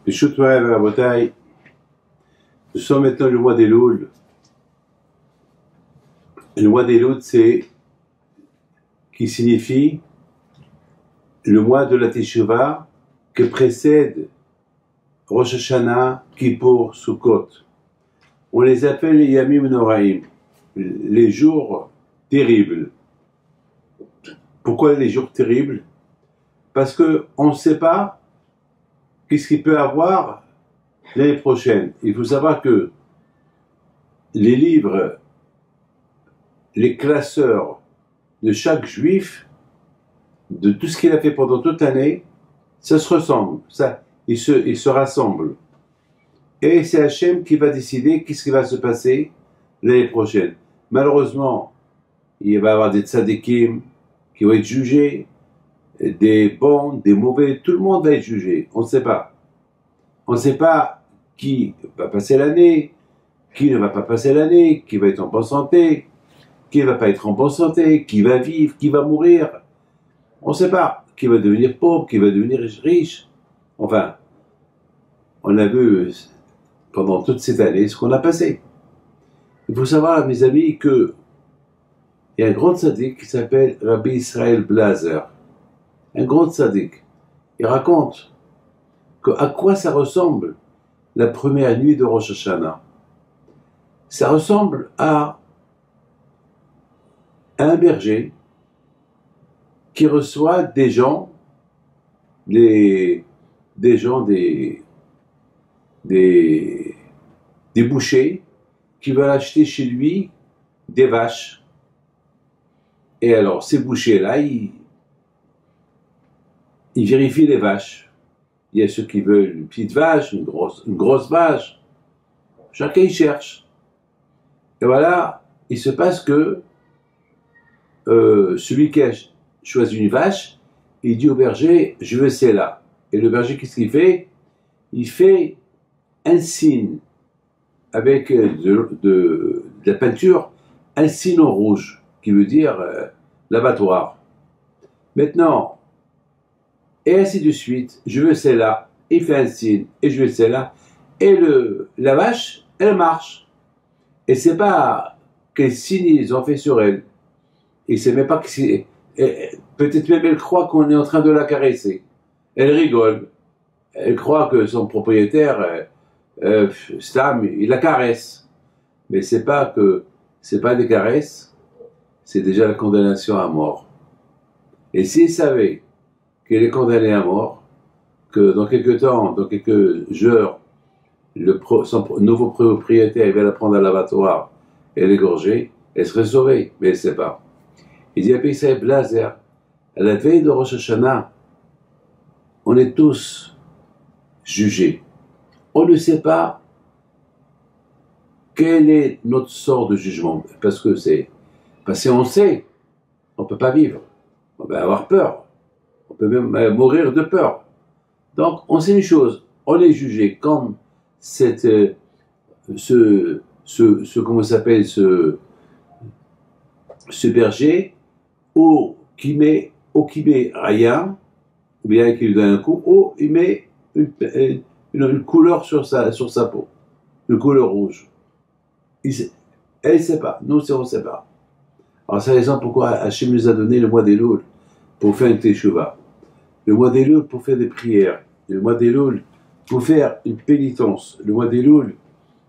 Bishut Moav Rabotai, nous sommes maintenant le mois d'Elul. Le mois d'Elul, c'est qui signifie le mois de la Teshuvah que précède Rosh Hashanah, Kippour, Sukkot. On les appelle les Yamim Noraim, les jours terribles. Pourquoi les jours terribles? Parce qu'on ne sait pas qu'est-ce qu'il peut avoir l'année prochaine. Il faut savoir que les livres, les classeurs de chaque juif, de tout ce qu'il a fait pendant toute l'année, ça se ressemble, ils se rassemblent. Et c'est Hachem qui va décider qu'est-ce qui va se passer l'année prochaine. Malheureusement, il va y avoir des tzadikim qui vont être jugés, des bons, des mauvais, tout le monde va être jugé. On ne sait pas. On ne sait pas qui va passer l'année, qui ne va pas passer l'année, qui va être en bonne santé, qui ne va pas être en bonne santé, qui va vivre, qui va mourir. On ne sait pas. Qui va devenir pauvre, qui va devenir riche. Enfin, on a vu pendant toute cette année ce qu'on a passé. Il faut savoir, mes amis, qu'il y a un grand tzaddik qui s'appelle Rabbi Israël Blazer. Un grand tzaddik. Il raconte à quoi ça ressemble la première nuit de Rosh Hashanah. Ça ressemble à un berger qui reçoit des gens, des bouchers qui veulent acheter chez lui des vaches. Et alors, ces bouchers-là, ils vérifient les vaches. Il y a ceux qui veulent une petite vache, une grosse vache. Chacun y cherche. Et voilà, il se passe que celui qui a choisi une vache, il dit au berger, je veux celle-là. Et le berger, qu'est-ce qu'il fait? Il fait un signe avec de la peinture, un signe en rouge, qui veut dire l'abattoir. Maintenant, et ainsi de suite, je veux celle-là, il fait un signe, et je veux celle-là, et la vache, elle marche. Et c'est pas quel signe ils ont fait sur elle. Il ne sait même pas que c'est... Peut-être même elle croit qu'on est en train de la caresser. Elle rigole. Elle croit que son propriétaire, Stam, il la caresse. Mais c'est pas des caresses, c'est déjà la condamnation à mort. Et s'il savait qu'elle est condamnée à mort, que dans quelques temps, dans quelques heures, son nouveau propriétaire va la prendre à l'abattoir et l'égorger, elle serait sauvée, mais elle ne sait pas. Il dit à Israël Blazer, à la veille de Rosh Hashanah, on est tous jugés. On ne sait pas quel est notre sort de jugement, parce que si on sait, on ne peut pas vivre, on va avoir peur, on peut même mourir de peur. Donc on sait une chose, on est jugé comme comment s'appelle ce berger, qui met rien, ou bien qui lui donne un coup, ou il met une couleur sur sa peau, une couleur rouge. Elle ne sait pas, nous on ne sait pas. Alors c'est la raison pourquoi Hachem nous a donné le mois d'Elul pour faire une Teshuvah, le mois d'Elul pour faire des prières, le mois d'Elul pour faire une pénitence, le mois d'Elul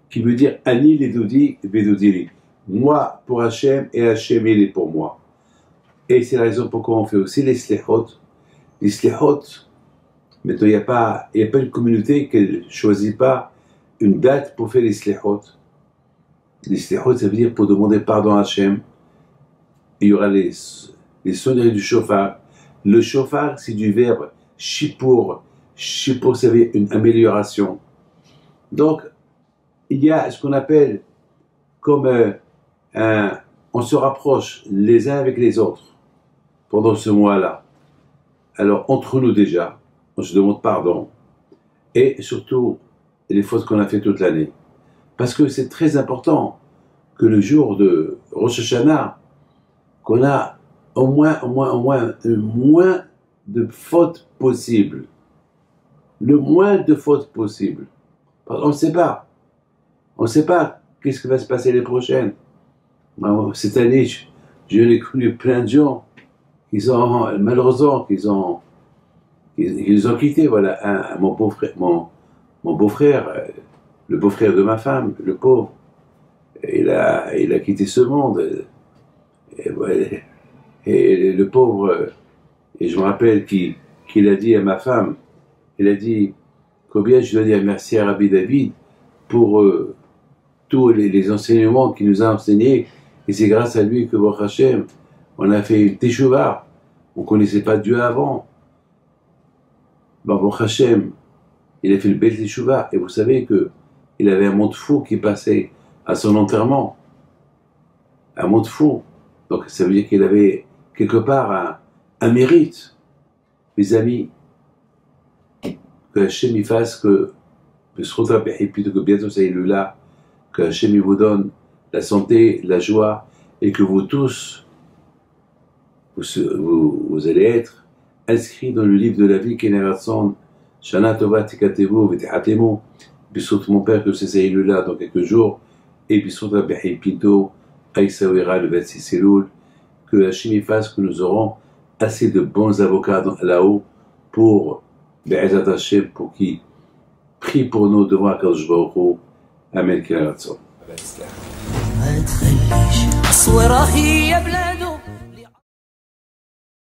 qui veut dire Ani Ledodi Vedodili. Moi pour Hachem et Hachem il est pour moi. Et c'est la raison pourquoi on fait aussi les slechot. Les slechot, maintenant il n'y a pas une communauté qui ne choisit pas une date pour faire les slechot. Les slechot, ça veut dire pour demander pardon à Hachem. Il y aura les sonneries du shofar. Le shofar, c'est du verbe shipour. Shipour, ça veut dire une amélioration. Donc, il y a ce qu'on appelle comme on se rapproche les uns avec les autres pendant ce mois-là. Alors, entre nous déjà, on se demande pardon. Et surtout, les fautes qu'on a fait toute l'année. Parce que c'est très important que le jour de Rosh Hashanah, qu'on a au moins de fautes possibles. le moins de fautes possible. On ne sait pas. On ne sait pas qu'est-ce qui va se passer les prochaines. Cette année, je l'ai connu plein de gens qui ont, malheureusement, qu'ils ont quitté. Voilà, mon beau-frère, le beau-frère de ma femme, le pauvre, il a quitté ce monde. Et le pauvre, et je me rappelle qu'il a dit à ma femme, il a dit combien je dois dire merci à Rabbi David pour tous les enseignements qu'il nous a enseignés, et c'est grâce à lui que Baruch Hashem, on a fait une teshuva. On ne connaissait pas Dieu avant. Baruch Hashem, il a fait le bel teshuva, et vous savez qu'il avait un monde fou qui passait à son enterrement. Un monde fou. Donc ça veut dire qu'il avait quelque part un mérite. Mes amis, que Hachem y fasse que bientôt ça y est là, que Hachem y vous donne la santé, la joie, et que vous tous, vous allez être inscrits dans le livre de la vie qui est Ratson, Shana Tova Tikatevu Vetihatemu, Bissout mon père que c'est là dans quelques jours, et Bissout Rabbi Pinto, Aïsawira le 26 Elul, que Hachem y fasse que nous aurons assez de bons avocats là-haut pour Be'ezat Hashem, pour qui prie pour nous devant Akadosh Baruch Hu. Amen.